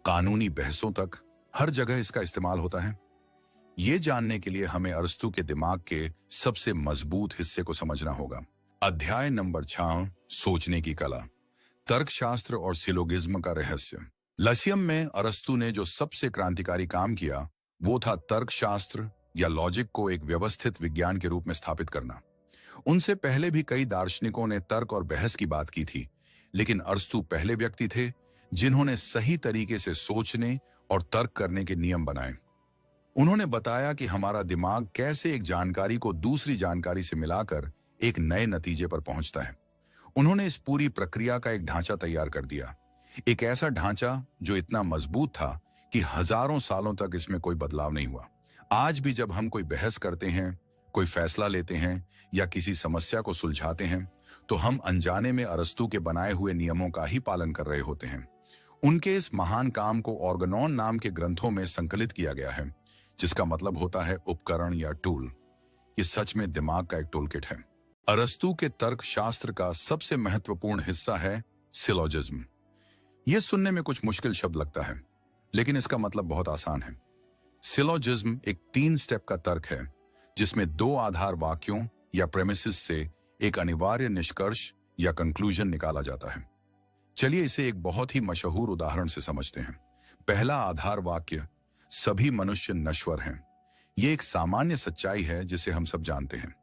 कानूनी बहसों तक हर जगह इसका इस्तेमाल होता है। ये जानने के लिए हमें अरस्तू के दिमाग के सबसे मजबूत हिस्से को समझना होगा। अध्याय नंबर 6, सोचने की कला, तर्कशास्त्र और सिलोगिज्म का रहस्य। लसियम में अरस्तू ने जो सबसे क्रांतिकारी काम किया वो था तर्कशास्त्र या लॉजिक को एक व्यवस्थित विज्ञान के रूप में स्थापित करना। उनसे पहले भी कई दार्शनिकों ने तर्क और बहस की बात की थी, लेकिन अरस्तू पहले व्यक्ति थे जिन्होंने सही तरीके से सोचने और तर्क करने के नियम बनाए। उन्होंने बताया कि हमारा दिमाग कैसे एक जानकारी को दूसरी जानकारी से मिलाकर एक नए नतीजे पर पहुंचता है। उन्होंने इस पूरी प्रक्रिया का एक ढांचा तैयार कर दिया, एक ऐसा ढांचा जो इतना मजबूत था कि हजारों सालों तक इसमें कोई बदलाव नहीं हुआ। आज भी जब हम कोई बहस करते हैं, कोई फैसला लेते हैं या किसी समस्या को सुलझाते हैं, तो हम अनजाने में अरस्तू के बनाए हुए नियमों का ही पालन कर रहे होते हैं। उनके इस महान काम को ऑर्गनॉन नाम के ग्रंथों में संकलित किया गया है, जिसका मतलब होता है उपकरण या टूल। ये सच में दिमाग का एक टूलकिट है। अरस्तू के तर्क शास्त्र का सबसे महत्वपूर्ण हिस्सा है सिलोजिज्म। यह सुनने में कुछ मुश्किल शब्द लगता है, लेकिन इसका मतलब बहुत आसान है। सिलोजिज्म एक 3 स्टेप का तर्क है, जिसमें 2 आधार वाक्यों या प्रेमिसेस से एक अनिवार्य निष्कर्ष या कंक्लूजन निकाला जाता है। चलिए इसे एक बहुत ही मशहूर उदाहरण से समझते हैं। पहला आधार वाक्य, सभी मनुष्य नश्वर हैं। यह एक सामान्य सच्चाई है जिसे हम सब जानते हैं।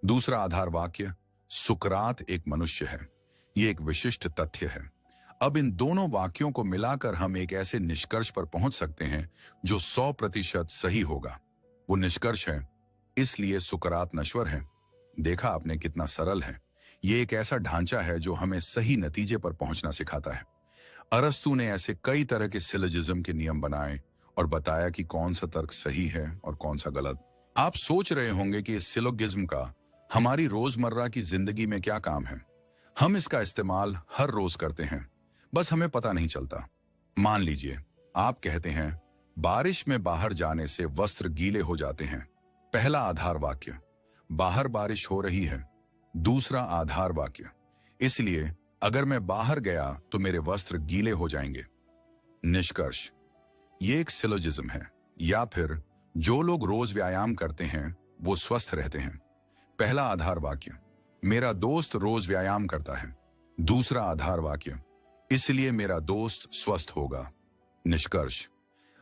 दूसरा आधार वाक्य, सुकरात एक मनुष्य है। यह एक विशिष्ट तथ्य है। अब इन दोनों वाक्यों को मिलाकर हम एक ऐसे निष्कर्ष पर पहुंच सकते हैं जो 100% सही होगा। वो निष्कर्ष है, इसलिए सुकरात नश्वर है। देखा आपने, कितना सरल है। यह एक ऐसा ढांचा है जो हमें सही नतीजे पर पहुंचना सिखाता है। अरस्तू ने ऐसे कई तरह के सिलोजिज्म के नियम बनाए और बताया कि कौन सा तर्क सही है और कौन सा गलत। आप सोच रहे होंगे कि इस सिलोगिज्म का हमारी रोजमर्रा की जिंदगी में क्या काम है। हम इसका इस्तेमाल हर रोज करते हैं, बस हमें पता नहीं चलता। मान लीजिए आप कहते हैं, बारिश में बाहर जाने से वस्त्र गीले हो जाते हैं। पहला आधार वाक्य, बाहर बारिश हो रही है। दूसरा आधार वाक्य, इसलिए अगर मैं बाहर गया तो मेरे वस्त्र गीले हो जाएंगे। निष्कर्ष, ये एक सिलोजिज्म है। या फिर जो लोग रोज व्यायाम करते हैं वो स्वस्थ रहते हैं। पहला आधार वाक्य, मेरा दोस्त रोज व्यायाम करता है। दूसरा आधार वाक्य, इसलिए मेरा दोस्त स्वस्थ होगा। निष्कर्ष,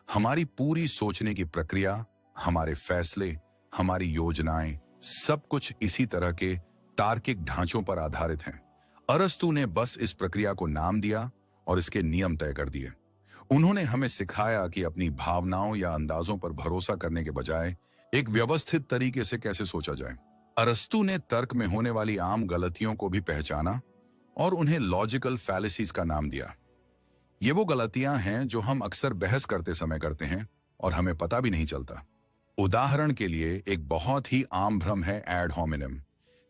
हमारी पूरी सोचने की प्रक्रिया, हमारे फैसले, हमारी योजनाएं, सब कुछ इसी तरह के तार्किक ढांचों पर आधारित हैं। अरस्तू ने बस इस प्रक्रिया को नाम दिया और इसके नियम तय कर दिए। उन्होंने हमें सिखाया कि अपनी भावनाओं या अंदाजों पर भरोसा करने के बजाय एक व्यवस्थित तरीके से कैसे सोचा जाए। अरस्तू ने तर्क में होने वाली आम गलतियों को भी पहचाना और उन्हें लॉजिकल फैलेसीज का नाम दिया। ये वो गलतियां हैं जो हम अक्सर बहस करते समय करते हैं और हमें पता भी नहीं चलता। उदाहरण के लिए एक बहुत ही आम भ्रम है एड होमिनम,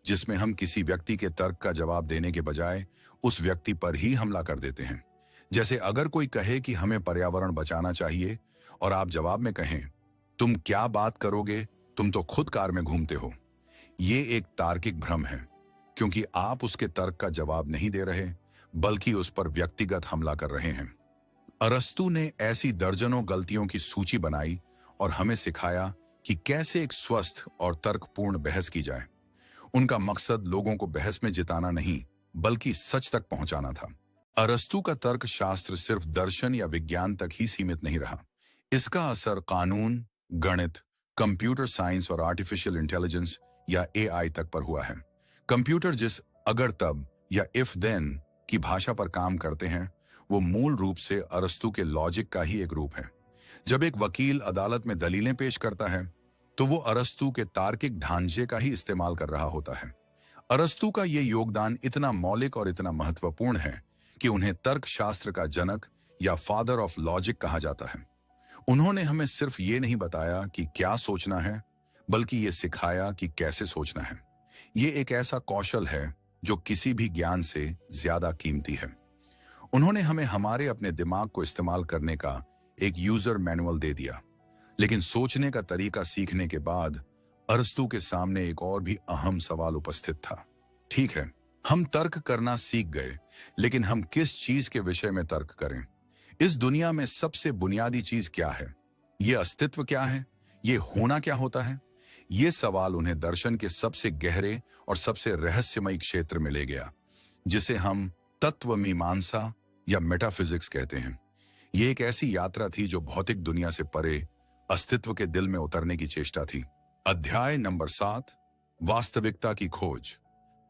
जिसमें हम किसी व्यक्ति के तर्क का जवाब देने के बजाय उस व्यक्ति पर ही हमला कर देते हैं। जैसे अगर कोई कहे कि हमें पर्यावरण बचाना चाहिए और आप जवाब में कहें, तुम क्या बात करोगे, तुम तो खुद कार में घूमते हो। ये एक तार्किक भ्रम है, क्योंकि आप उसके तर्क का जवाब नहीं दे रहे, बल्कि उस पर व्यक्तिगत हमला कर रहे हैं। अरस्तू ने ऐसी दर्जनों गलतियों की सूची बनाई और हमें सिखाया कि कैसे एक स्वस्थ और तर्कपूर्ण बहस की जाए। उनका मकसद लोगों को बहस में जिताना नहीं, बल्कि सच तक पहुंचाना था। अरस्तू का तर्क शास्त्र सिर्फ दर्शन या विज्ञान तक ही सीमित नहीं रहा। इसका असर कानून, गणित, कंप्यूटर साइंस और आर्टिफिशियल इंटेलिजेंस या एआई तक पर हुआ है। कंप्यूटर जिस अगर तब या इफ देन की भाषा पर काम करते हैं, वो मूल रूप से अरस्तू के लॉजिक का ही एक रूप है। जब एक वकील अदालत में दलीलें पेश करता है, तो वो अरस्तू के तार्किक ढांचे का ही इस्तेमाल कर रहा होता है। अरस्तू का ये योगदान इतना मौलिक और इतना महत्वपूर्ण है कि उन्हें तर्क शास्त्र का जनक या फादर ऑफ लॉजिक कहा जाता है। उन्होंने हमें सिर्फ ये नहीं बताया कि क्या सोचना है, बल्कि ये सिखाया कि कैसे सोचना है। ये एक ऐसा कौशल है जो किसी भी ज्ञान से ज्यादा कीमती है। उन्होंने हमें हमारे अपने दिमाग को इस्तेमाल करने का एक यूजर मैनुअल दे दिया, लेकिन सोचने का तरीका सीखने के बाद अरस्तू के सामने एक और भी अहम सवाल उपस्थित था। ठीक है, हम तर्क करना सीख गए, लेकिन हम किस चीज के विषय में तर्क करें? इस दुनिया में सबसे बुनियादी चीज क्या है? ये अस्तित्व क्या है? ये होना क्या होता है? ये सवाल उन्हें दर्शन के सबसे गहरे और सबसे रहस्यमयी क्षेत्र में ले गया, जिसे हम तत्व मीमांसा या मेटाफिजिक्स कहते हैं। ये एक ऐसी यात्रा थी जो भौतिक दुनिया से परे अस्तित्व के दिल में उतरने की चेष्टा थी। अध्याय नंबर 7, वास्तविकता की खोज,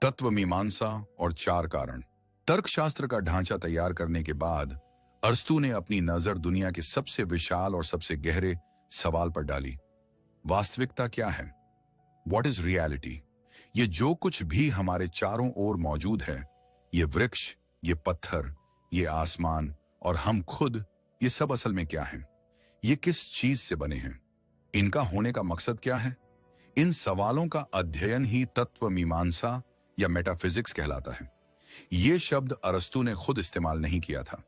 तत्व मीमांसा और 4 कारण। तर्कशास्त्र का ढांचा तैयार करने के बाद अरस्तु ने अपनी नजर दुनिया के सबसे विशाल और सबसे गहरे सवाल पर डाली। वास्तविकता क्या है? What is reality? ये जो कुछ भी हमारे चारों ओर मौजूद है, ये वृक्ष, ये पत्थर, ये आसमान और हम खुद, ये सब असल में क्या है? ये किस चीज से बने हैं? इनका होने का मकसद क्या है? इन सवालों का अध्ययन ही तत्व मीमांसा या मेटाफिजिक्स कहलाता है। ये शब्द अरस्तु ने खुद इस्तेमाल नहीं किया था।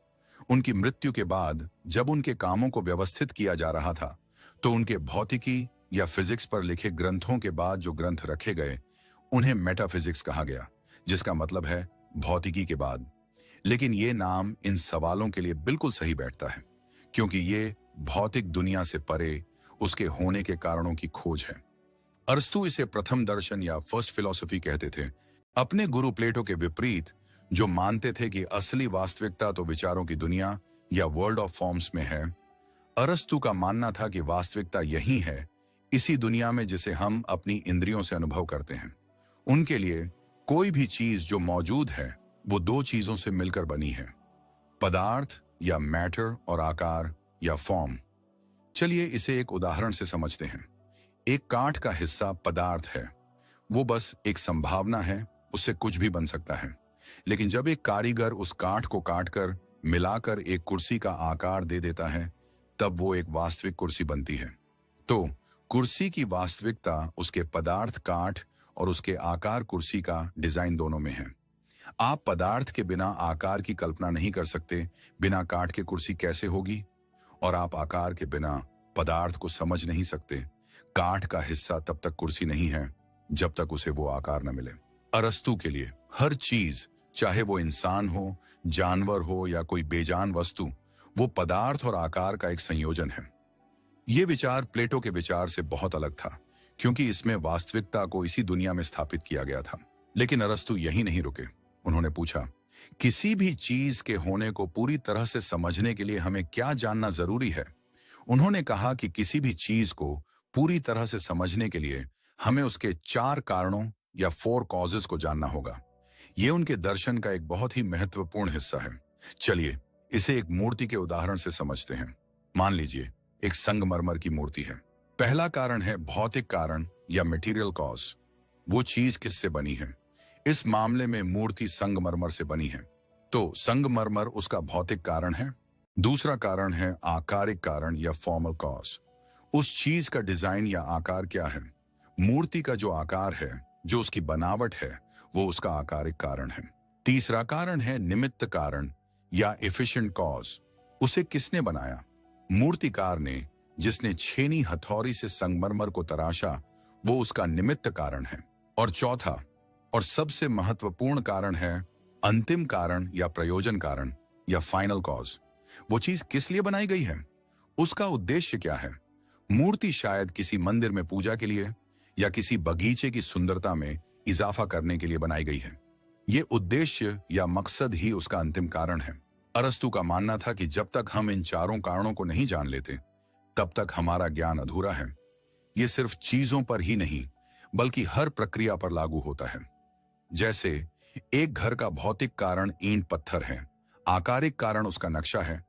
उनकी मृत्यु के बाद जब उनके कामों को व्यवस्थित किया जा रहा था, तो उनके भौतिकी या फिजिक्स पर लिखे ग्रंथों के बाद जो ग्रंथ रखे गए, उन्हें मेटाफिजिक्स कहा गया, जिसका मतलब है भौतिकी के बाद। लेकिन ये नाम इन सवालों के लिए बिल्कुल सही बैठता है, क्योंकि ये भौतिक दुनिया से परे उसके होने के कारणों की खोज है। अरस्तु इसे प्रथम दर्शन या फर्स्ट फिलॉसफी कहते थे। अपने गुरु प्लेटो के विपरीत, जो मानते थे कि असली वास्तविकता तो विचारों की दुनिया या वर्ल्ड ऑफ फॉर्म्स में है, अरस्तु का मानना था कि वास्तविकता यही है, इसी दुनिया में जिसे हम अपनी इंद्रियों से अनुभव करते हैं। उनके लिए कोई भी चीज जो मौजूद है, वो 2 चीजों से मिलकर बनी है, पदार्थ या मैटर और आकार या फॉर्म। चलिए इसे एक उदाहरण से समझते हैं। एक काठ का हिस्सा पदार्थ है, वो बस एक संभावना है, उससे कुछ भी बन सकता है। लेकिन जब एक कारीगर उस काठ को काटकर मिलाकर एक कुर्सी का आकार दे देता है, तब वो एक वास्तविक कुर्सी बनती है। तो कुर्सी की वास्तविकता उसके पदार्थ काठ और उसके आकार कुर्सी का डिजाइन दोनों में है। आप पदार्थ के बिना आकार की कल्पना नहीं कर सकते। बिना काठ के कुर्सी कैसे होगी? और आप आकार के बिना पदार्थ को समझ नहीं सकते। काठ का हिस्सा तब तक कुर्सी नहीं है जब तक उसे वो आकार न मिले। अरस्तु के लिए हर चीज, चाहे वो इंसान हो, जानवर हो या कोई बेजान वस्तु, वो पदार्थ और आकार का एक संयोजन है। ये विचार प्लेटो के विचार से बहुत अलग था, क्योंकि इसमें वास्तविकता को इसी दुनिया में स्थापित किया गया था। लेकिन अरस्तु यहीं नहीं रुके। उन्होंने पूछा, किसी भी चीज के होने को पूरी तरह से समझने के लिए हमें क्या जानना जरूरी है? उन्होंने कहा कि किसी भी चीज को पूरी तरह से समझने के लिए हमें उसके 4 कारणों या 4 कॉजेस को जानना होगा। यह उनके दर्शन का एक बहुत ही महत्वपूर्ण हिस्सा है। चलिए इसे एक मूर्ति के उदाहरण से समझते हैं। मान लीजिए एक संगमरमर की मूर्ति है। पहला कारण है भौतिक कारण या मटेरियल कॉज। वो चीज किससे बनी है? इस मामले में मूर्ति संगमरमर से बनी है, तो संगमरमर उसका भौतिक कारण है। दूसरा कारण है आकारिक कारण या फॉर्मल कॉज। उस चीज का डिजाइन या आकार क्या है? मूर्ति का जो आकार है, जो उसकी बनावट है, वो उसका आकारिक कारण है। तीसरा कारण है निमित्त कारण या एफिशिएंट कॉज। उसे किसने बनाया? मूर्तिकार ने, जिसने छेनी हथौड़ी से संगमरमर को तराशा, वो उसका निमित्त कारण है। और चौथा और सबसे महत्वपूर्ण कारण है अंतिम कारण या प्रयोजन कारण या फाइनल कॉज। वो चीज किस लिए बनाई गई है? उसका उद्देश्य क्या है? मूर्ति शायद किसी मंदिर में पूजा के लिए या किसी बगीचे की सुंदरता में इजाफा करने के लिए बनाई गई है। ये उद्देश्य या मकसद ही उसका अंतिम कारण है। अरस्तु का मानना था कि जब तक हम इन 4 कारणों को नहीं जान लेते, तब तक हमारा ज्ञान अधूरा है। ये सिर्फ चीजों पर ही नहीं, बल्कि हर प्रक्रिया पर लागू होता है। जैसे एक घर का भौतिक कारण ईंट पत्थर है, आकारिक कारण उसका नक्शा है,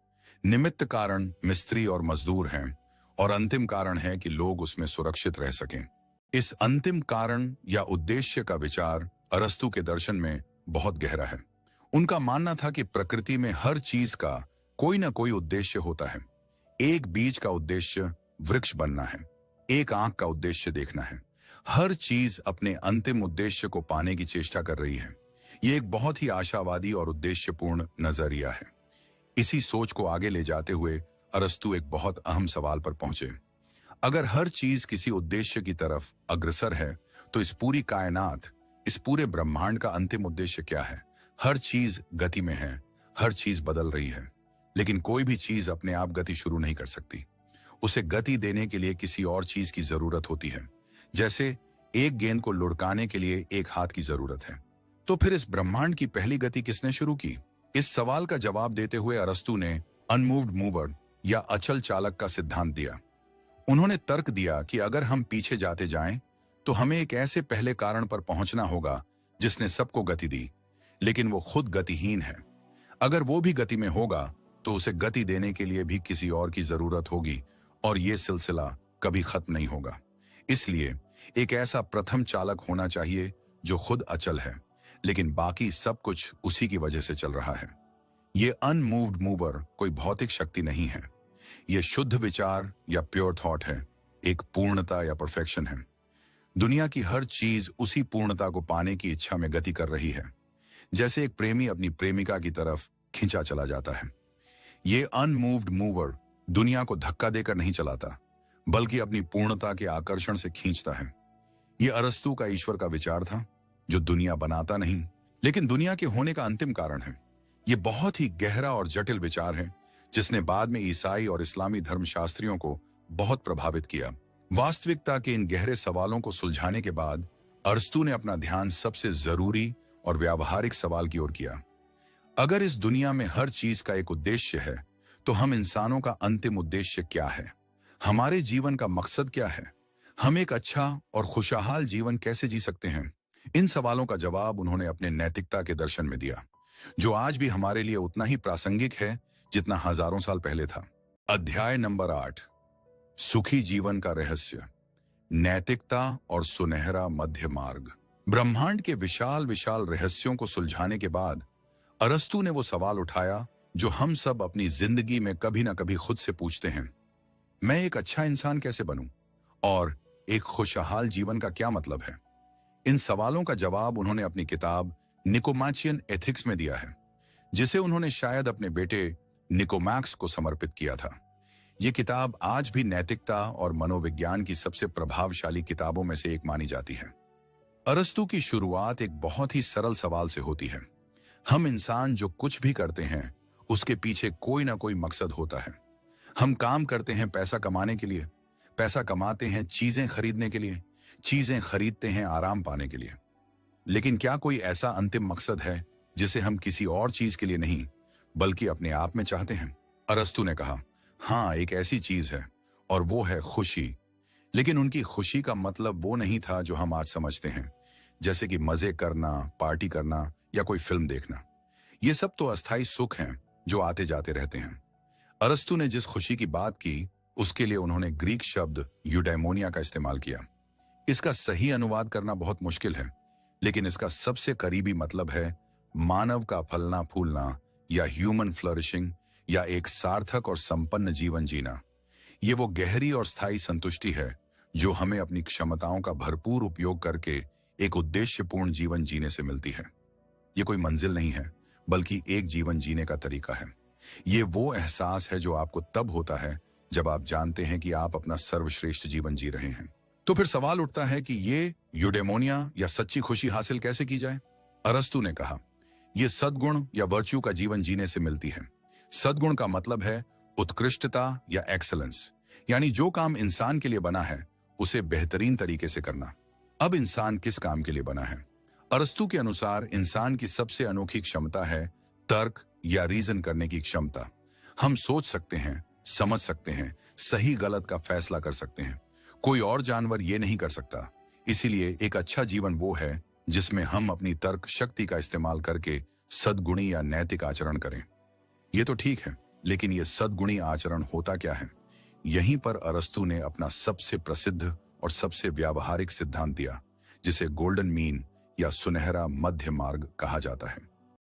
निमित्त कारण मिस्त्री और मजदूर हैं, और अंतिम कारण है कि लोग उसमें सुरक्षित रह सकें। इस अंतिम कारण या उद्देश्य का विचार अरस्तु के दर्शन में बहुत गहरा है। उनका मानना था कि प्रकृति में हर चीज का कोई ना कोई उद्देश्य होता है। एक बीज का उद्देश्य वृक्ष बनना है, एक आंख का उद्देश्य देखना है। हर चीज अपने अंतिम उद्देश्य को पाने की चेष्टा कर रही है। ये एक बहुत ही आशावादी और उद्देश्यपूर्ण नजरिया है। इसी सोच को आगे ले जाते हुए अरस्तु एक बहुत अहम सवाल पर पहुंचे। अगर हर चीज किसी उद्देश्य की तरफ अग्रसर है, तो इस पूरी कायनात, इस पूरे ब्रह्मांड का अंतिम उद्देश्य क्या है? हर चीज गति में है, हर चीज बदल रही है। लेकिन कोई भी चीज अपने आप गति शुरू नहीं कर सकती। उसे गति देने के लिए किसी और चीज की जरूरत होती है। जैसे एक गेंद को लुढ़काने के लिए एक हाथ की जरूरत है। तो फिर इस ब्रह्मांड की पहली गति किसने शुरू की? इस सवाल का जवाब देते हुए अरस्तु ने अनमूव्ड मूवर या अचल चालक का सिद्धांत दिया। उन्होंने तर्क दिया कि अगर हम पीछे जाते जाएं तो हमें एक ऐसे पहले कारण पर पहुंचना होगा जिसने सबको गति दी, लेकिन वो खुद गतिहीन है। अगर वो भी गति में होगा तो उसे गति देने के लिए भी किसी और की जरूरत होगी और ये सिलसिला कभी खत्म नहीं होगा। इसलिए एक ऐसा प्रथम चालक होना चाहिए जो खुद अचल है, लेकिन बाकी सब कुछ उसी की वजह से चल रहा है। ये अनमूव्ड मूवर कोई भौतिक शक्ति नहीं है। ये शुद्ध विचार या प्योर थॉट है, एक पूर्णता या परफेक्शन है। दुनिया की हर चीज उसी पूर्णता को पाने की इच्छा में गति कर रही है, जैसे एक प्रेमी अपनी प्रेमिका की तरफ खिंचा चला जाता है। ये अनमूव्ड मूवर दुनिया को धक्का देकर नहीं चलाता, बल्कि अपनी पूर्णता के आकर्षण से खींचता है। ये अरस्तु का ईश्वर का विचार था, जो दुनिया बनाता नहीं, लेकिन दुनिया के होने का अंतिम कारण है। ये बहुत ही गहरा और जटिल विचार है, जिसने बाद में ईसाई और इस्लामी धर्मशास्त्रियों को बहुत प्रभावित किया। वास्तविकता के इन गहरे सवालों को सुलझाने के बाद अरस्तु ने अपना ध्यान सबसे जरूरी और व्यावहारिक सवाल की ओर किया। अगर इस दुनिया में हर चीज का एक उद्देश्य है, तो हम इंसानों का अंतिम उद्देश्य क्या है? हमारे जीवन का मकसद क्या है? हम एक अच्छा और खुशहाल जीवन कैसे जी सकते हैं? इन सवालों का जवाब उन्होंने अपने नैतिकता के दर्शन में दिया, जो आज भी हमारे लिए उतना ही प्रासंगिक है जितना हजारों साल पहले था। अध्याय नंबर 8, सुखी जीवन का रहस्य, नैतिकता और सुनहरा मध्य मार्ग। ब्रह्मांड के विशाल विशाल रहस्यों को सुलझाने के बाद अरस्तु ने वो सवाल उठाया जो हम सब अपनी जिंदगी में कभी ना कभी खुद से पूछते हैं। मैं एक अच्छा इंसान कैसे बनूं? और एक खुशहाल जीवन का क्या मतलब है? इन सवालों का जवाब उन्होंने अपनी किताब निकोमाचियन एथिक्स में दिया है, जिसे उन्होंने शायद अपने बेटे निकोमैक्स को समर्पित किया था। ये किताब आज भी नैतिकता और मनोविज्ञान की सबसे प्रभावशाली किताबों में से एक मानी जाती है। अरस्तु की शुरुआत एक बहुत ही सरल सवाल से होती है। हम इंसान जो कुछ भी करते हैं, उसके पीछे कोई ना कोई मकसद होता है। हम काम करते हैं पैसा कमाने के लिए, पैसा कमाते हैं चीजें खरीदने के लिए, चीजें खरीदते हैं आराम पाने के लिए। लेकिन क्या कोई ऐसा अंतिम मकसद है जिसे हम किसी और चीज के लिए नहीं, बल्कि अपने आप में चाहते हैं? अरस्तु ने कहा, हाँ, एक ऐसी चीज है, और वो है खुशी। लेकिन उनकी खुशी का मतलब वो नहीं था जो हम आज समझते हैं, जैसे कि मजे करना, पार्टी करना या कोई फिल्म देखना। ये सब तो अस्थायी सुख हैं जो आते जाते रहते हैं। अरस्तु ने जिस खुशी की बात की, उसके लिए उन्होंने ग्रीक शब्द यूडेमोनिया का इस्तेमाल किया। इसका सही अनुवाद करना बहुत मुश्किल है, लेकिन इसका सबसे करीबी मतलब है मानव का फलना फूलना, या ह्यूमन फ्लरिशिंग, या एक सार्थक और संपन्न जीवन जीना। ये वो गहरी और स्थायी संतुष्टि है जो हमें अपनी क्षमताओं का भरपूर उपयोग करके एक उद्देश्यपूर्ण जीवन जीने से मिलती है। ये कोई मंजिल नहीं है, बल्कि एक जीवन जीने का तरीका है। ये वो एहसास है जो आपको तब होता है जब आप जानते हैं कि आप अपना सर्वश्रेष्ठ जीवन जी रहे हैं। तो फिर सवाल उठता है कि ये यूडेमोनिया या सच्ची खुशी हासिल कैसे की जाए? अरस्तु ने कहा, यह सद्गुण या वर्च्यू का जीवन जीने से मिलती है। सद्गुण का मतलब है उत्कृष्टता या एक्सेलेंस, यानी जो काम इंसान के लिए बना है उसे बेहतरीन तरीके से करना। अब इंसान किस काम के लिए बना है? अरस्तु के अनुसार इंसान की सबसे अनोखी क्षमता है तर्क या रीजन करने की क्षमता। हम सोच सकते हैं, समझ सकते हैं, सही गलत का फैसला कर सकते हैं। कोई और जानवर ये नहीं कर सकता। इसीलिए एक अच्छा जीवन वो है जिसमें हम अपनी तर्क शक्ति का इस्तेमाल करके सद्गुणी या नैतिक आचरण करें। ये तो ठीक है, लेकिन ये सद्गुणी आचरण होता क्या है? यहीं पर अरस्तु ने अपना सबसे प्रसिद्ध और सबसे व्यावहारिक सिद्धांत दिया, जिसे गोल्डन मीन या सुनहरा मध्य मार्ग कहा जाता है।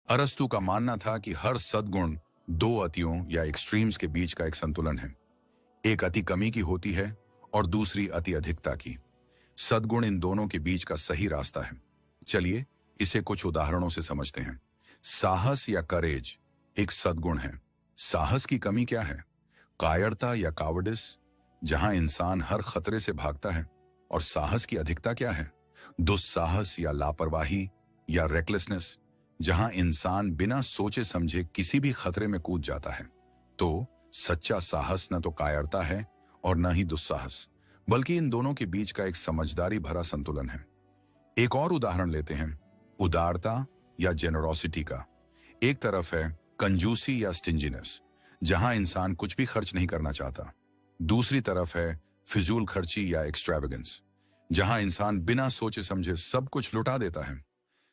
अरस्तु का मानना था कि हर सद्गुण दो अतियों या एक्सट्रीम्स के बीच का एक संतुलन है। एक अति कमी की होती है और दूसरी अति अधिकता की। सद्गुण इन दोनों के बीच का सही रास्ता है। चलिए इसे कुछ उदाहरणों से समझते हैं। साहस या करेज एक सद्गुण है। साहस की कमी क्या है? कायरता या कावर्डिस, जहां इंसान हर खतरे से भागता है। और साहस की अधिकता क्या है? दुस्साहस या लापरवाही या रेकलेसनेस, जहां इंसान बिना सोचे समझे किसी भी खतरे में कूद जाता है। तो सच्चा साहस न तो कायरता है और न ही दुस्साहस, बल्कि इन दोनों के बीच का एक समझदारी भरा संतुलन है। एक और उदाहरण लेते हैं, उदारता या जेनरोसिटी का। एक तरफ है कंजूसी या स्टिंजीनेस, जहां इंसान कुछ भी खर्च नहीं करना चाहता। दूसरी तरफ है फिजूल खर्ची या एक्सट्रावेगेंस, जहां इंसान बिना सोचे समझे सब कुछ लुटा देता है।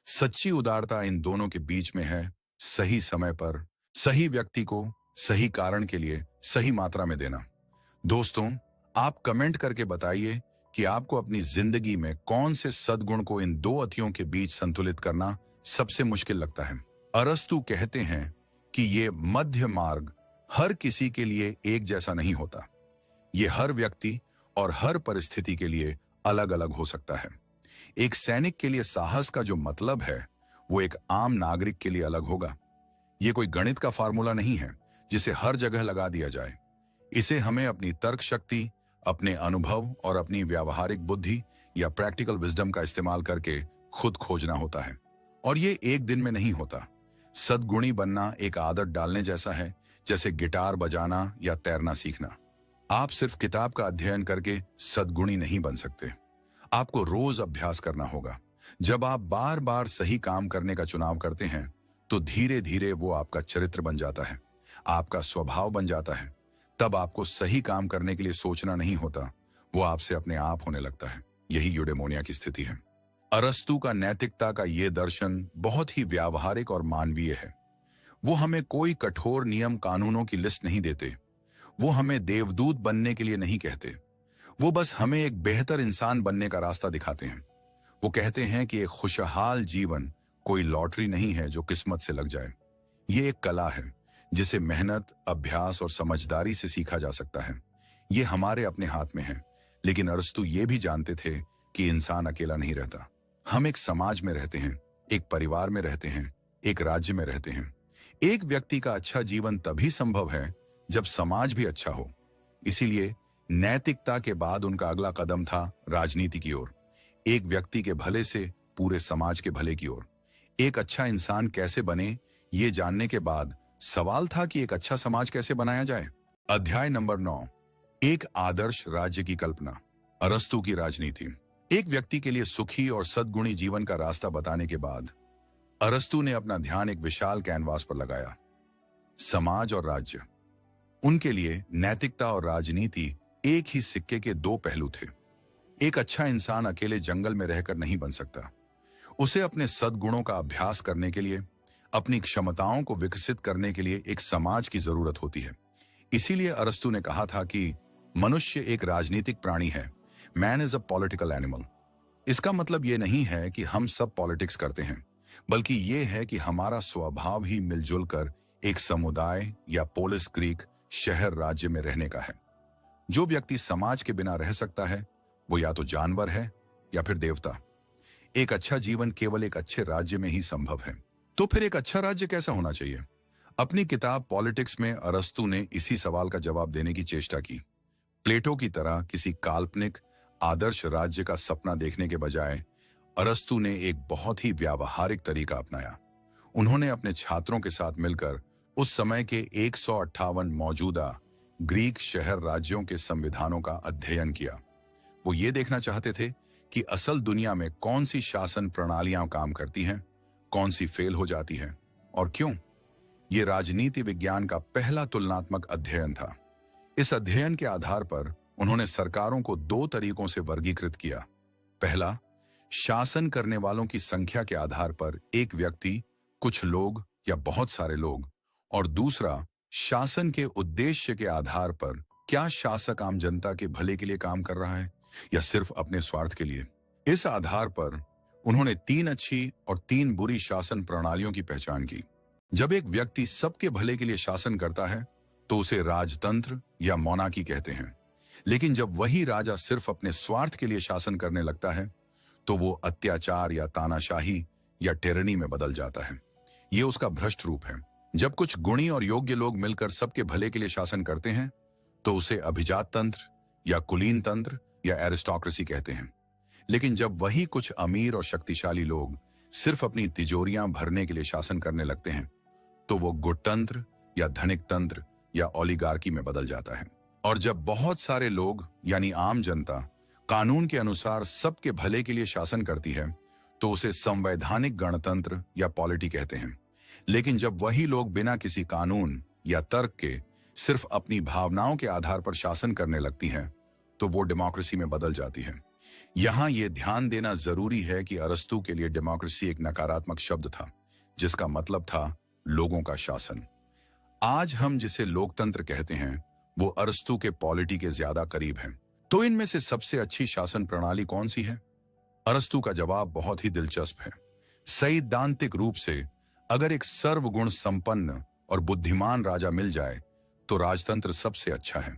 सच्ची उदारता इन दोनों के बीच में है, सही समय पर सही व्यक्ति को सही कारण के लिए सही मात्रा में देना। दोस्तों, आप कमेंट करके बताइए कि आपको अपनी जिंदगी में कौन से सद्गुण को इन दो अतियों के बीच संतुलित करना सबसे मुश्किल लगता है। अरस्तु कहते हैं कि ये मध्य मार्ग हर किसी के लिए एक जैसा नहीं होता। ये हर व्यक्ति और हर परिस्थिति के लिए अलग अलग हो सकता है। एक सैनिक के लिए साहस का जो मतलब है, वो एक आम नागरिक के लिए अलग होगा। ये कोई गणित का फार्मूला नहीं है जिसे हर जगह लगा दिया जाए। इसे हमें अपनी तर्क शक्ति, अपने अनुभव और अपनी व्यावहारिक बुद्धि या प्रैक्टिकल विजडम का इस्तेमाल करके खुद खोजना होता है। और ये एक दिन में नहीं होता। सद्गुणी बनना एक आदत डालने जैसा है, जैसे गिटार बजाना या तैरना सीखना। आप सिर्फ किताब का अध्ययन करके सद्गुणी नहीं बन सकते। आपको रोज अभ्यास करना होगा। जब आप बार बार सही काम करने का चुनाव करते हैं, तो धीरे धीरे वो आपका चरित्र बन जाता है, आपका स्वभाव बन जाता है। तब आपको सही काम करने के लिए सोचना नहीं होता, वो आपसे अपने आप होने लगता है। यही यूडेमोनिया की स्थिति है। अरस्तु का नैतिकता का ये दर्शन बहुत ही व्यावहारिक और मानवीय है। वो हमें कोई कठोर नियम कानूनों की लिस्ट नहीं देते। वो हमें देवदूत बनने के लिए नहीं कहते। वो बस हमें एक बेहतर इंसान बनने का रास्ता दिखाते हैं। वो कहते हैं कि एक खुशहाल जीवन कोई लॉटरी नहीं है जो किस्मत से लग जाए। ये एक कला है जिसे मेहनत, अभ्यास और समझदारी से सीखा जा सकता है। ये हमारे अपने हाथ में है। लेकिन अरस्तु ये भी जानते थे कि इंसान अकेला नहीं रहता। हम एक समाज में रहते हैं, एक परिवार में रहते हैं, एक राज्य में रहते हैं। एक व्यक्ति का अच्छा जीवन तभी संभव है जब समाज भी अच्छा हो। इसीलिए नैतिकता के बाद उनका अगला कदम था राजनीति की ओर। एक व्यक्ति के भले से पूरे समाज के भले की ओर। एक अच्छा इंसान कैसे बने, ये जानने के बाद सवाल था कि एक अच्छा समाज कैसे बनाया जाए। अध्याय नंबर 9, एक आदर्श राज्य की कल्पना। अरस्तु की राजनीति। एक व्यक्ति के लिए सुखी और सद्गुणी जीवन का रास्ता बताने के बाद अरस्तु ने अपना ध्यान एक विशाल कैनवास पर लगाया। समाज और राज्य। उनके लिए नैतिकता और राजनीति एक ही सिक्के के दो पहलू थे। एक अच्छा इंसान अकेले जंगल में रहकर नहीं बन सकता। उसे अपने सद्गुणों का अभ्यास करने के लिए, अपनी क्षमताओं को विकसित करने के लिए एक समाज की जरूरत होती है। इसीलिए अरस्तु ने कहा था कि मनुष्य एक राजनीतिक प्राणी है। Man is a political animal. इसका मतलब यह नहीं है कि हम सब पॉलिटिक्स करते हैं, बल्कि यह है कि हमारा स्वभाव ही मिलजुल कर एक समुदाय या पोलिस क्रीक शहर राज्य में रहने का है। जो व्यक्ति समाज के बिना रह सकता है, वो या तो जानवर है या फिर देवता। एक अच्छा जीवन केवल एक अच्छे राज्य में ही संभव है। तो फिर एक अच्छा राज्य कैसा होना चाहिए? अपनी किताब पॉलिटिक्स में अरस्तु ने इसी सवाल का जवाब देने की चेष्टा की। प्लेटो की तरह किसी काल्पनिक आदर्श राज्य का सपना देखने के बजाय अरस्तु ने एक बहुत ही व्यावहारिक तरीका अपनाया। उन्होंने अपने छात्रों के साथ मिलकर उस समय के 158 मौजूदा ग्रीक शहर राज्यों के संविधानों का अध्ययन किया। वो ये देखना चाहते थे कि असल दुनिया में कौन सी शासन प्रणालियां काम करती हैं, कौन सी फेल हो जाती हैं और क्यों। ये राजनीति विज्ञान का पहला तुलनात्मक अध्ययन था। इस अध्ययन के आधार पर उन्होंने सरकारों को दो तरीकों से वर्गीकृत किया। पहला, शासन करने वालों की संख्या के आधार पर एक व्यक्ति, कुछ लोग या बहुत सारे लोग, और दूसरा, शासन के उद्देश्य के आधार पर क्या शासक आम जनता के भले के लिए काम कर रहा है या सिर्फ अपने स्वार्थ के लिए। इस आधार पर उन्होंने 3 अच्छी और 3 बुरी शासन प्रणालियों की पहचान की। जब एक व्यक्ति सबके भले के लिए शासन करता है तो उसे राजतंत्र या मोनार्की कहते हैं। लेकिन जब वही राजा सिर्फ अपने स्वार्थ के लिए शासन करने लगता है तो वो अत्याचार या तानाशाही या टिरनी में बदल जाता है। ये उसका भ्रष्ट रूप है। जब कुछ गुणी और योग्य लोग मिलकर सबके भले के लिए शासन करते हैं तो उसे अभिजात तंत्र या कुलीन तंत्र या एरिस्टोक्रेसी कहते हैं। लेकिन जब वही कुछ अमीर और शक्तिशाली लोग सिर्फ अपनी तिजोरियां भरने के लिए शासन करने लगते हैं तो वो गुटतंत्र या धनिक तंत्र या ओलिगार्की में बदल जाता है। और जब बहुत सारे लोग यानी आम जनता कानून के अनुसार सबके भले के लिए शासन करती है तो उसे संवैधानिक गणतंत्र या पॉलिटी कहते हैं। लेकिन जब वही लोग बिना किसी कानून या तर्क के सिर्फ अपनी भावनाओं के आधार पर शासन करने लगती हैं तो वो डेमोक्रेसी में बदल जाती है। यहां यह ध्यान देना जरूरी है कि अरस्तू के लिए डेमोक्रेसी एक नकारात्मक शब्द था जिसका मतलब था लोगों का शासन। आज हम जिसे लोकतंत्र कहते हैं वो अरस्तू के पॉलिटी के ज्यादा करीब है। तो इनमें से सबसे अच्छी शासन प्रणाली कौन सी है? अरस्तू का जवाब बहुत ही दिलचस्प है। सैद्धांतिक रूप से अगर एक सर्वगुण संपन्न और बुद्धिमान राजा मिल जाए तो राजतंत्र सबसे अच्छा है।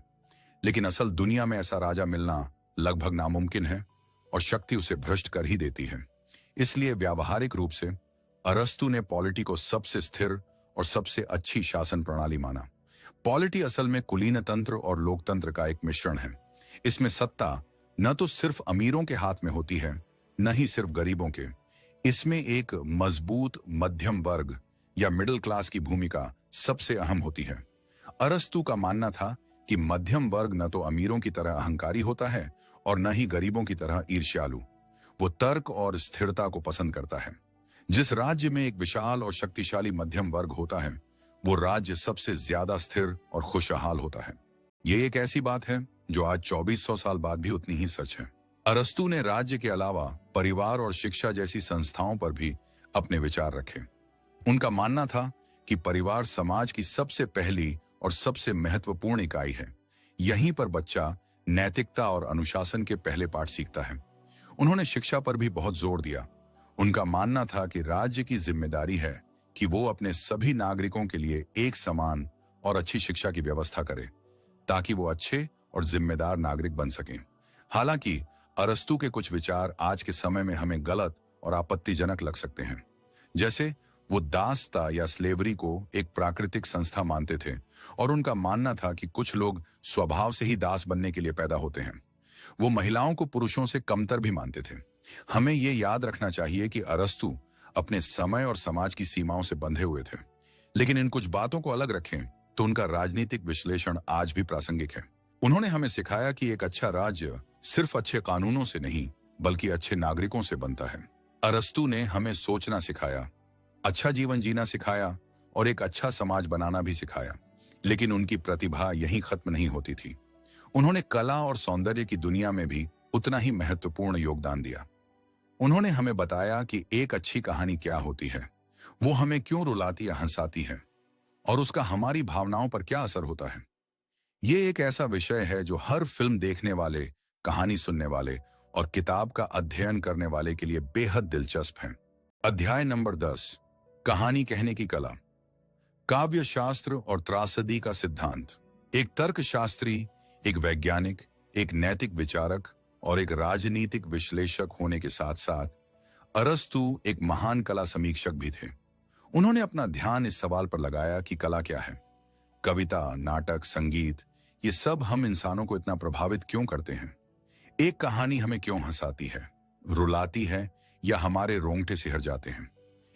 लेकिन असल दुनिया में ऐसा राजा मिलना लगभग नामुमकिन है और शक्ति उसे भ्रष्ट कर ही देती है। इसलिए व्यावहारिक रूप से अरस्तू ने पॉलिटी को सबसे स्थिर और सबसे अच्छी शासन प्रणाली माना। पॉलिटी असल में कुलीन तंत्र और लोकतंत्र का एक मिश्रण है। इसमें सत्ता न तो सिर्फ अमीरों के हाथ में होती है न ही सिर्फ गरीबों के। इसमें एक मजबूत मध्यम वर्ग या मिडिल क्लास की भूमिका सबसे अहम होती है। अरस्तू का मानना था कि मध्यम वर्ग न तो अमीरों की तरह अहंकारी होता है और न ही गरीबों की तरह ईर्ष्यालु। वो तर्क और स्थिरता को पसंद करता है। जिस राज्य में एक विशाल और शक्तिशाली मध्यम वर्ग होता है वो राज्य सबसे ज्यादा स्थिर और खुशहाल होता है। ये एक ऐसी बात है जो आज 2400 साल बाद भी उतनी ही सच है। अरस्तू ने राज्य के अलावा परिवार और शिक्षा जैसी संस्थाओं पर भी अपने विचार रखे। उनका मानना था कि परिवार समाज की सबसे पहली और सबसे महत्वपूर्ण इकाई है। यहीं पर बच्चा नैतिकता और अनुशासन के पहले पाठ सीखता है। उन्होंने शिक्षा पर भी बहुत जोर दिया। उनका मानना था कि राज्य की जिम्मेदारी है कि वो अपने सभी नागरिकों के लिए एक समान और अच्छी शिक्षा की व्यवस्था करे ताकि वो अच्छे और जिम्मेदार नागरिक बन सकें। हालांकि अरस्तू के कुछ विचार आज के समय में हमें गलत और आपत्तिजनक लग सकते हैं। जैसे वो दासता या स्लेवरी को एक प्राकृतिक संस्था मानते थे और उनका मानना था कि कुछ लोग स्वभाव से ही दास बनने के लिए पैदा होते हैं। वो महिलाओं को पुरुषों से कमतर भी मानते थे। हमें ये याद रखना चाहिए कि अरस्तू अपने समय और समाज की सीमाओं से बंधे हुए थे। लेकिन इन कुछ बातों को अलग रखें तो उनका राजनीतिक विश्लेषण आज भी प्रासंगिक है। उन्होंने हमें सिखाया कि एक अच्छा राज्य सिर्फ अच्छे कानूनों से नहीं बल्कि अच्छे नागरिकों से बनता है। अरस्तू ने हमें सोचना सिखाया, अच्छा जीवन जीना सिखाया और एक अच्छा समाज बनाना भी सिखाया। लेकिन उनकी प्रतिभा यहीं खत्म नहीं होती थी। उन्होंने कला और सौंदर्य की दुनिया में भी उतना ही महत्वपूर्ण योगदान दिया। उन्होंने हमें बताया कि एक अच्छी कहानी क्या होती है, वो हमें क्यों रुलाती या हंसाती है और उसका हमारी भावनाओं पर क्या असर होता है। ये एक ऐसा विषय है जो हर फिल्म देखने वाले, कहानी सुनने वाले और किताब का अध्ययन करने वाले के लिए बेहद दिलचस्प है। अध्याय नंबर 10, कहानी कहने की कला। काव्य शास्त्र और त्रासदी का सिद्धांत। एक तर्कशास्त्री, एक वैज्ञानिक, एक नैतिक विचारक और एक राजनीतिक विश्लेषक होने के साथ साथ अरस्तू एक महान कला समीक्षक भी थे। उन्होंने अपना ध्यान इस सवाल पर लगाया कि कला क्या है। कविता, नाटक, संगीत, ये सब हम इंसानों को इतना प्रभावित क्यों करते हैं? एक कहानी हमें क्यों हंसाती है, रुलाती है या हमारे रोंगटे सिहर जाते हैं?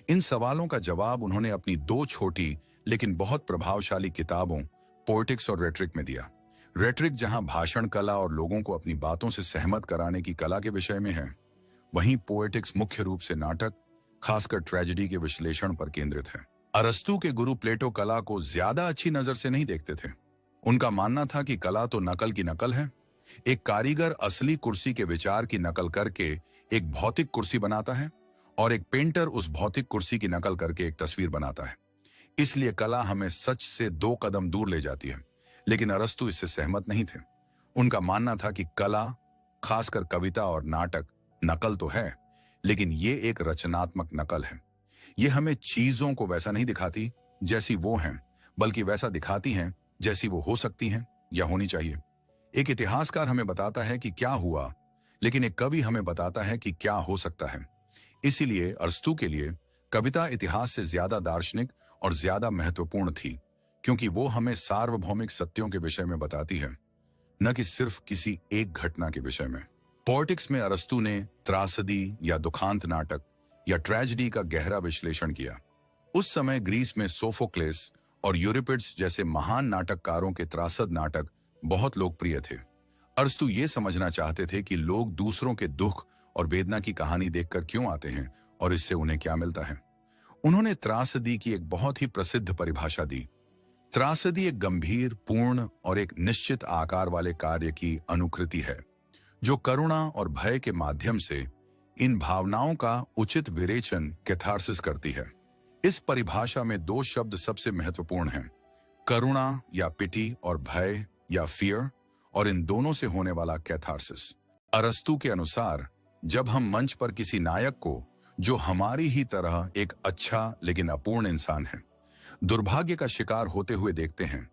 इन सवालों का जवाब उन्होंने अपनी 2 छोटी लेकिन बहुत प्रभावशाली किताबों पोएटिक्स और रेटरिक में दिया। रेटरिक जहां भाषण कला और लोगों को अपनी बातों से सहमत कराने की कला के विषय में है, वहीं पोएटिक्स मुख्य रूप से नाटक, खासकर ट्रेजेडी के विश्लेषण पर केंद्रित है। अरस्तू के गुरु प्लेटो कला को ज्यादा अच्छी नजर से नहीं देखते थे। उनका मानना था कि कला तो नकल की नकल है। एक कारीगर असली कुर्सी के विचार की नकल करके एक भौतिक कुर्सी बनाता है और एक पेंटर उस भौतिक कुर्सी की नकल करके एक तस्वीर बनाता है। इसलिए कला हमें सच से 2 कदम दूर ले जाती है। लेकिन अरस्तू इससे सहमत नहीं थे। उनका मानना था कि कला, खासकर कविता और नाटक, नकल तो है लेकिन ये एक रचनात्मक नकल है। ये हमें चीजों को वैसा नहीं दिखाती जैसी वो हैं, बल्कि वैसा दिखाती हैं जैसी वो हो सकती हैं या होनी चाहिए। एक इतिहासकार हमें बताता है कि क्या हुआ, लेकिन एक कवि हमें बताता है कि क्या हो सकता है। इसीलिए अरस्तू के लिए कविता इतिहास से ज्यादा दार्शनिक और ज्यादा महत्वपूर्ण थी, क्योंकि वो हमें सार्वभौमिक सत्यों के विषय में बताती है, न कि सिर्फ किसी एक घटना के विषय में। पोएटिक्स में अरस्तू ने त्रासदी या दुखांत नाटक या ट्रेजेडी का गहरा विश्लेषण किया। उस समय ग्रीस में सोफोक्लेस और यूरिपिड्स जैसे महान नाटककारों के त्रासद नाटक बहुत लोकप्रिय थे। अरस्तु ये समझना चाहते थे कि लोग दूसरों के दुख और वेदना की कहानी देखकर क्यों आते हैं और इससे उन्हें क्या मिलता है। उन्होंने त्रासदी की एक बहुत ही प्रसिद्ध परिभाषा दी। त्रासदी एक गंभीर, पूर्ण और एक निश्चित आकार वाले कार्य की अनुकृति है जो करुणा और भय के माध्यम से इन भावनाओं का उचित विरेचन, कैथारसिस करती है। इस परिभाषा में दो शब्द सबसे महत्वपूर्ण हैं, करुणा या पिटी और भय या फियर, और इन दोनों से होने वाला कैथारसिस। अरस्तु के अनुसार जब हम मंच पर किसी नायक को, जो हमारी ही तरह एक अच्छा लेकिन अपूर्ण इंसान है, दुर्भाग्य का शिकार होते हुए देखते हैं,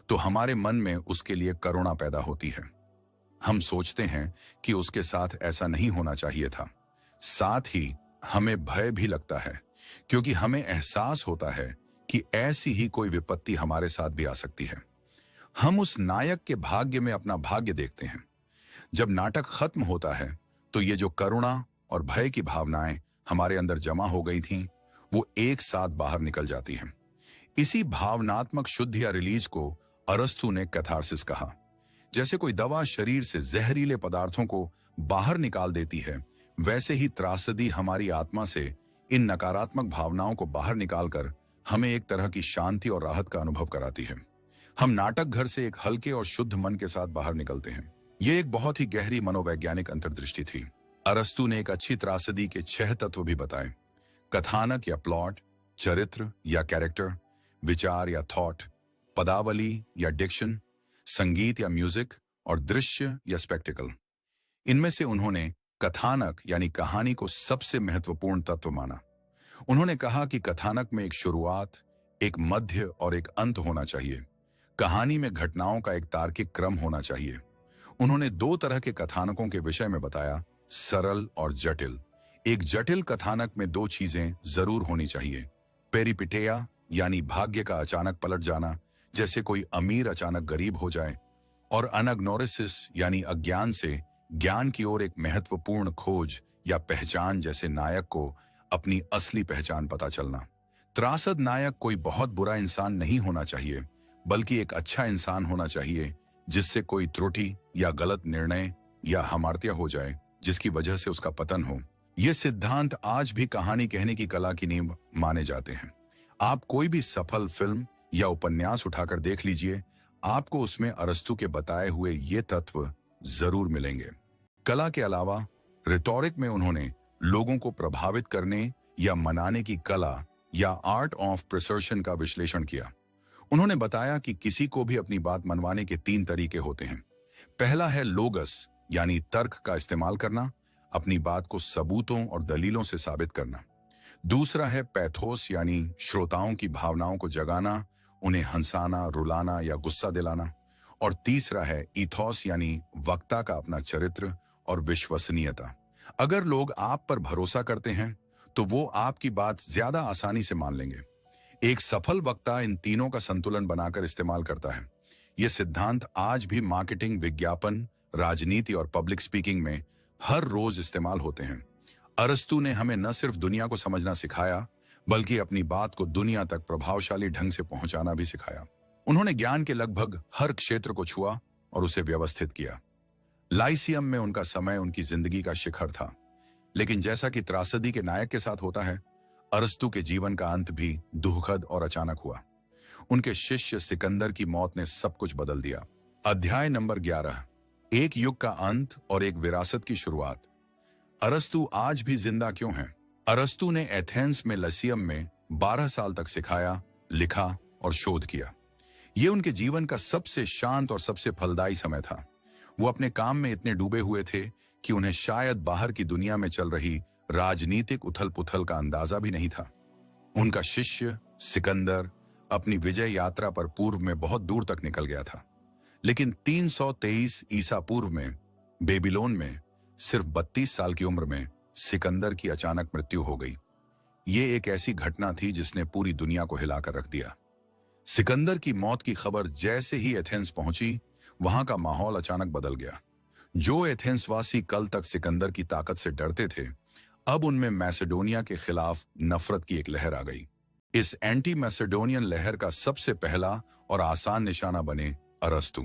तो हमारे मन में उसके लिए करुणा पैदा होती है। हम सोचते हैं कि उसके साथ ऐसा नहीं होना चाहिए था। साथ ही हमें भय भी लगता है, क्योंकि हमें एहसास होता है कि ऐसी ही कोई विपत्ति हमारे साथ भी आ सकती है। हम उस नायक के भाग्य में अपना भाग्य देखते हैं। जब नाटक खत्म होता है तो ये जो करुणा और भय की भावनाएं हमारे अंदर जमा हो गई थीं, वो एक साथ बाहर निकल जाती हैं। इसी भावनात्मक शुद्धि या रिलीज को अरस्तु ने कैथारसिस कहा। जैसे कोई दवा शरीर से जहरीले पदार्थों को बाहर निकाल देती है, वैसे ही त्रासदी हमारी आत्मा से इन नकारात्मक भावनाओं को बाहर निकालकर हमें एक तरह की शांति और राहत का अनुभव कराती है। हम नाटक घर से एक हल्के और शुद्ध मन के साथ बाहर निकलते हैं। ये एक बहुत ही गहरी मनोवैज्ञानिक अंतर्दृष्टि थी। अरस्तु ने एक अच्छी त्रासदी के 6 तत्व भी बताए: कथानक या प्लॉट, चरित्र या कैरेक्टर, विचार या थॉट, पदावली या डिक्शन, संगीत या म्यूजिक, और दृश्य या स्पेक्टिकल। इनमें से उन्होंने कथानक यानी कहानी को सबसे महत्वपूर्ण तत्व माना। उन्होंने कहा कि कथानक में एक शुरुआत, एक मध्य और एक अंत होना चाहिए। कहानी में घटनाओं का एक तार्किक क्रम होना चाहिए। उन्होंने 2 तरह के कथानकों के विषय में बताया, सरल और जटिल। एक जटिल कथानक में 2 चीजें जरूर होनी चाहिए: पेरिपिटेया यानी भाग्य का अचानक पलट जाना, जैसे कोई अमीर अचानक गरीब हो जाए, और अनग्नोरिसिस यानी अज्ञान से ज्ञान की ओर एक महत्वपूर्ण खोज या पहचान, जैसे नायक को अपनी असली पहचान पता चलना। त्रासद नायक कोई बहुत बुरा इंसान नहीं होना चाहिए, बल्कि एक अच्छा इंसान होना चाहिए जिससे कोई त्रुटि या गलत निर्णय या हामार्त्य हो जाए, जिसकी वजह से उसका पतन हो। ये सिद्धांत आज भी कहानी कहने की कला की नींव माने जाते हैं। आप कोई भी सफल फिल्म या उपन्यास उठाकर देख लीजिए, आपको उसमें अरस्तु के बताए हुए ये तत्व जरूर मिलेंगे। कला के अलावा रिटोरिक में उन्होंने लोगों को प्रभावित करने या मनाने की कला या आर्ट ऑफ प्रसर्शन का विश्लेषण किया। उन्होंने बताया कि किसी को भी अपनी बात मनवाने के 3 तरीके होते हैं। पहला है लोगस यानी तर्क का इस्तेमाल करना, अपनी बात को सबूतों और दलीलों से साबित करना। दूसरा है पैथोस यानी श्रोताओं की भावनाओं को जगाना, उन्हें हंसाना, रुलाना या गुस्सा दिलाना। और तीसरा है ईथोस यानी वक्ता का अपना चरित्र और विश्वसनीयता। अगर लोग आप पर भरोसा करते हैं तो वो आपकी बात ज्यादा आसानी से मान लेंगे। एक सफल वक्ता इन तीनों का संतुलन बनाकर इस्तेमाल करता है। यह सिद्धांत आज भी मार्केटिंग, विज्ञापन, राजनीति और पब्लिक स्पीकिंग में हर रोज इस्तेमाल होते हैं। अरस्तु ने हमें न सिर्फ दुनिया को समझना सिखाया, बल्कि अपनी बात को दुनिया तक प्रभावशाली ढंग से पहुंचाना भी सिखाया। उन्होंने ज्ञान के लगभग हर क्षेत्र को छुआ और उसे व्यवस्थित किया। लाइसियम में उनका समय उनकी जिंदगी का शिखर था, लेकिन जैसा कि त्रासदी के नायक के साथ होता है, अरस्तु के जीवन का अंत भी दुखद और अचानक हुआ। उनके शिष्य सिकंदर की मौत ने सब कुछ बदल दिया। अध्याय नंबर 11, एक युग का अंत और एक विरासत की शुरुआत। अरस्तु आज भी जिंदा क्यों हैं? अरस्तु ने एथेंस में लसियम में 12 साल तक सिखाया, लिखा और शोध किया। यह उनके जीवन का सबसे शांत और सबसे फलदायी समय था। वो अपने काम में इतने डूबे हुए थे कि उन्हें शायद बाहर की दुनिया में चल रही राजनीतिक उथल पुथल का अंदाजा भी नहीं था। उनका शिष्य सिकंदर अपनी विजय यात्रा पर पूर्व में बहुत दूर तक निकल गया था, लेकिन 323 ईसा पूर्व में बेबीलोन में सिर्फ 32 साल की उम्र में सिकंदर की अचानक मृत्यु हो गई। ये एक ऐसी घटना थी जिसने पूरी दुनिया को हिलाकर रख दिया। सिकंदर की मौत की खबर जैसे ही एथेंस पहुंची, वहां का माहौल अचानक बदल गया। जो एथेंस वासी कल तक सिकंदर की ताकत से डरते थे, अब उनमें मैसेडोनिया के खिलाफ नफरत की एक लहर आ गई। इस एंटी मैसेडोनियन लहर का सबसे पहला और आसान निशाना बने अरस्तु।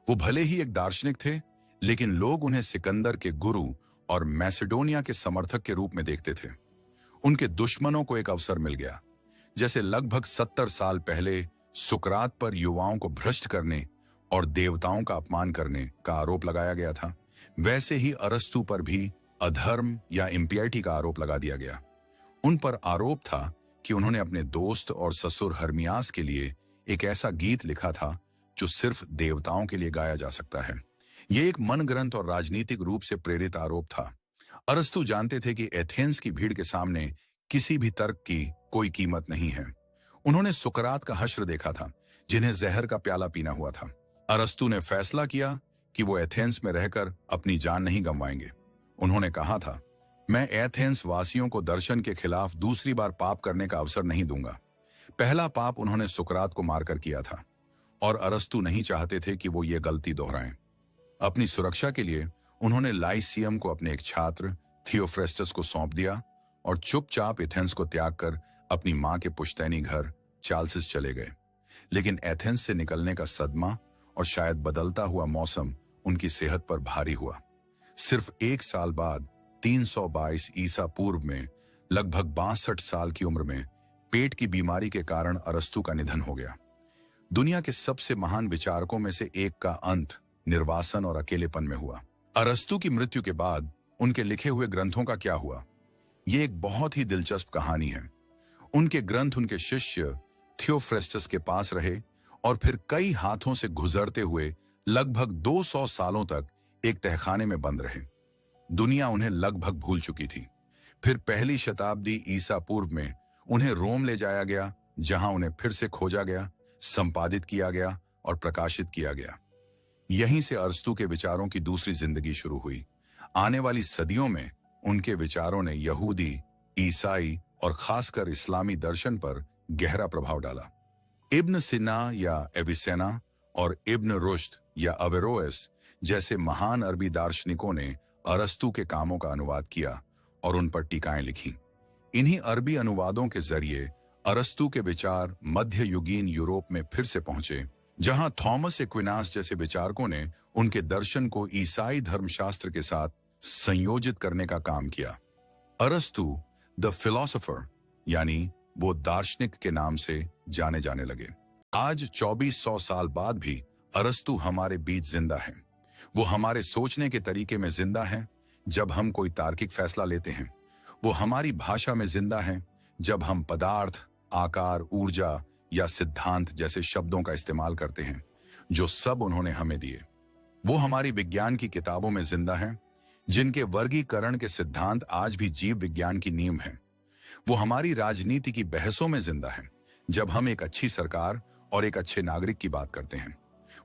वो भले ही एक दार्शनिक थे, लेकिन लोग उन्हें सिकंदर के गुरु और मैसेडोनिया के समर्थक के रूप में देखते थे। उनके दुश्मनों को एक अवसर मिल गया। जैसे लगभग 70 साल पहले सुकरात पर युवाओं को भ्रष्ट करने और देवताओं का अपमान करने का आरोप लगाया गया था, वैसे ही अरस्तु पर भी अधर्म या इम्पियरिटी का आरोप लगा दिया गया। उन पर आरोप था कि उन्होंने अपने दोस्त और ससुर हर्मियास के लिए एक ऐसा गीत लिखा था जो सिर्फ देवताओं के लिए गाया जा सकता है। यह एक मन ग्रंथ और राजनीतिक रूप से प्रेरित आरोप था। अरस्तु जानते थे कि एथेंस की भीड़ के सामने किसी भी तर्क की कोई कीमत नहीं है। उन्होंने सुकरात का हश्र देखा था, जिन्हें जहर का प्याला पीना हुआ था। अरस्तु ने फैसला किया कि वो एथेंस में रहकर अपनी जान नहीं गंवाएंगे। उन्होंने कहा था, मैं एथेंस वासियों को दर्शन के खिलाफ दूसरी बार पाप करने का अवसर नहीं दूंगा। पहला पाप उन्होंने सुकरात को मारकर किया था और अरस्तु नहीं चाहते थे कि वो ये गलती दोहराएं। अपनी सुरक्षा के लिए उन्होंने लाइसियम को अपने एक छात्र थियोफ्रेस्टस को सौंप दिया और चुपचाप एथेंस को त्याग कर अपनी मां के पुश्तैनी घर चाल्सिस चले गए। लेकिन एथेंस से निकलने का सदमा और शायद बदलता हुआ मौसम उनकी सेहत पर भारी हुआ। सिर्फ एक साल बाद 322 ईसा पूर्व में लगभग 62 साल की उम्र में पेट की बीमारी के कारण अरस्तु का निधन हो गया। दुनिया के सबसे महान विचारकों में से एक का अंत निर्वासन और अकेलेपन में हुआ। अरस्तु की मृत्यु के बाद उनके लिखे हुए ग्रंथों का क्या हुआ? यह एक बहुत ही दिलचस्प कहानी है। उनके ग्रंथ उनके शिष्य थियोफ्रेस्टस के पास रहे और फिर कई हाथों से गुजरते हुए लगभग 200 सालों तक एक तहखाने में बंद रहे। दुनिया उन्हें लगभग भूल चुकी थी। फिर पहली शताब्दी ईसा पूर्व में उन्हें रोम ले जाया गया, जहां उन्हें फिर से खोजा गया, संपादित किया गया और प्रकाशित किया गया। यहीं से अरस्तु के विचारों की दूसरी जिंदगी शुरू हुई। आने वाली सदियों में उनके विचारों ने यहूदी, ईसाई और खासकर इस्लामी दर्शन पर गहरा प्रभाव डाला। इब्न सिना या एविसेना और इब्न रुश्द या अवेरोएस जैसे महान अरबी दार्शनिकों ने अरस्तु के कामों का अनुवाद किया और उन पर टीकाएं लिखी। इन्हीं अरबी अनुवादों के जरिए अरस्तु के विचार मध्य युगीन यूरोप में फिर से पहुंचे, जहां थॉमस एक्विनास जैसे विचारकों ने उनके दर्शन को ईसाई धर्मशास्त्र के साथ संयोजित करने का काम किया। अरस्तु द फिलोसोफर यानी वो दार्शनिक के नाम से जाने जाने लगे। आज 2400 साल बाद भी अरस्तु हमारे बीच जिंदा है। वो हमारे सोचने के तरीके में जिंदा है जब हम कोई तार्किक फैसला लेते हैं। वो हमारी भाषा में जिंदा है जब हम पदार्थ, आकार, ऊर्जा या सिद्धांत जैसे शब्दों का इस्तेमाल करते हैं, जो सब उन्होंने हमें दिए। वो हमारी विज्ञान की किताबों में जिंदा हैं, जिनके वर्गीकरण के सिद्धांत आज भी जीव विज्ञान की नींव हैं। वो हमारी राजनीति की बहसों में जिंदा है, जब हम एक अच्छी सरकार और एक अच्छे नागरिक की बात करते हैं।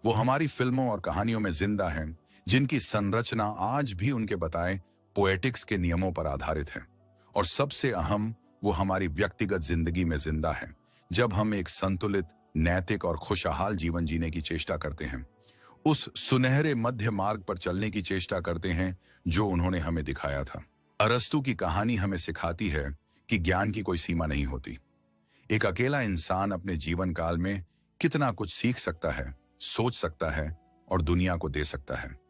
वो हमारी फिल्मों और कहानियों में जिंदा है, जिनकी संरचना आज भी उनके बताए पोएटिक्स के नियमों पर आधारित है। और सबसे अहम, वो हमारी व्यक्तिगत जिंदगी में जिंदा है, जब हम एक संतुलित, नैतिक और खुशहाल जीवन जीने की चेष्टा करते हैं। उस सुनहरे मध्य मार्ग पर चलने की चेष्टा करते हैं जो उन्होंने हमें दिखाया था। अरस्तु की कहानी हमें सिखाती है कि ज्ञान की कोई सीमा नहीं होती। एक अकेला इंसान अपने जीवन काल में कितना कुछ सीख सकता है, सोच सकता है और दुनिया को दे सकता है।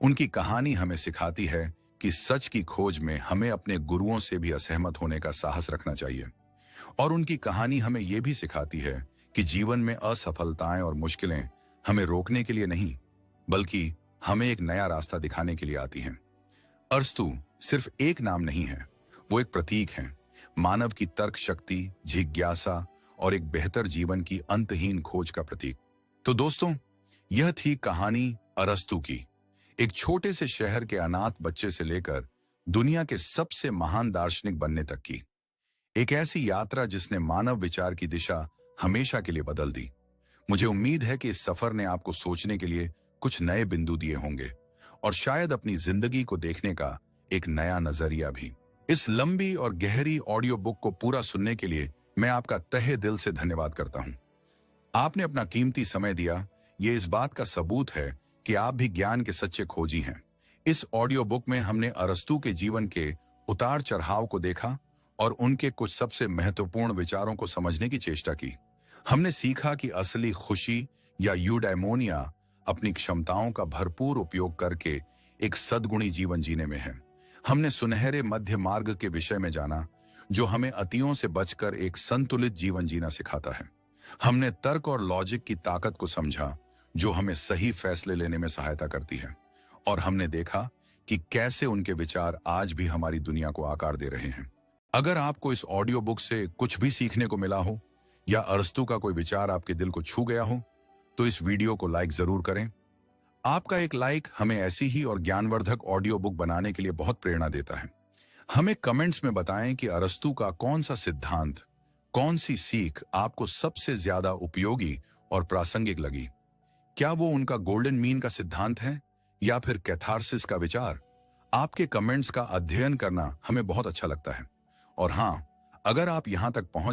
उनकी कहानी हमें सिखाती है कि सच की खोज में हमें अपने गुरुओं से भी असहमत होने का साहस रखना चाहिए। और उनकी कहानी हमें यह भी सिखाती है कि जीवन में असफलताएं और मुश्किलें हमें रोकने के लिए नहीं, बल्कि हमें एक नया रास्ता दिखाने के लिए आती हैं। अरस्तु सिर्फ एक नाम नहीं है, वो एक प्रतीक है, मानव की तर्क शक्ति, जिज्ञासा और एक बेहतर जीवन की अंतहीन खोज का प्रतीक। तो दोस्तों, यह थी कहानी अरस्तु की, एक छोटे से शहर के अनाथ बच्चे से लेकर दुनिया के सबसे महान दार्शनिक बनने तक की। एक ऐसी यात्रा जिसने मानव विचार की दिशा हमेशा के लिए बदल दी। मुझे उम्मीद है कि इस सफर ने आपको सोचने के लिए कुछ नए बिंदु दिए होंगे और शायद अपनी जिंदगी को देखने का एक नया नजरिया भी। इस लंबी और गहरी ऑडियो बुक को पूरा सुनने के लिए मैं आपका तहे दिल से धन्यवाद करता हूं। आपने अपना कीमती समय दिया, ये इस बात का सबूत है कि आप भी ज्ञान के सच्चे खोजी हैं। इस ऑडियो बुक में हमने अरस्तु के जीवन के उतार चढ़ाव को देखा और उनके कुछ सबसे महत्वपूर्ण विचारों को समझने की चेष्टा की। हमने सीखा कि असली खुशी या यूडैमोनिया अपनी क्षमताओं का भरपूर उपयोग करके एक सद्गुणी जीवन जीने में है। हमने सुनहरे मध्य मार्ग के विषय में जाना, जो हमें अतियों से बचकर एक संतुलित जीवन जीना सिखाता है। हमने तर्क और लॉजिक की ताकत को समझा, जो हमें सही फैसले लेने में सहायता करती है। और हमने देखा कि कैसे उनके विचार आज भी हमारी दुनिया को आकार दे रहे हैं। अगर आपको इस ऑडियो बुक से कुछ भी सीखने को मिला हो या अरस्तू का कोई विचार आपके दिल को छू गया हो, तो इस वीडियो को लाइक जरूर करें। आपका एक लाइक हमें ऐसी ही और ज्ञानवर्धक ऑडियो बुक बनाने के लिए बहुत प्रेरणा देता है। हमें कमेंट्स में बताएं कि अरस्तू का कौन सा सिद्धांत, कौन सी सीख आपको सबसे ज्यादा उपयोगी और प्रासंगिक लगी। क्या वो उनका गोल्डन मीन का सिद्धांत है या फिर कैथारसिस का विचार? आपके कमेंट्स का अध्ययन करना हमें बहुत अच्छा लगता है। और हाँ, अगर आप यहां तक पहुंच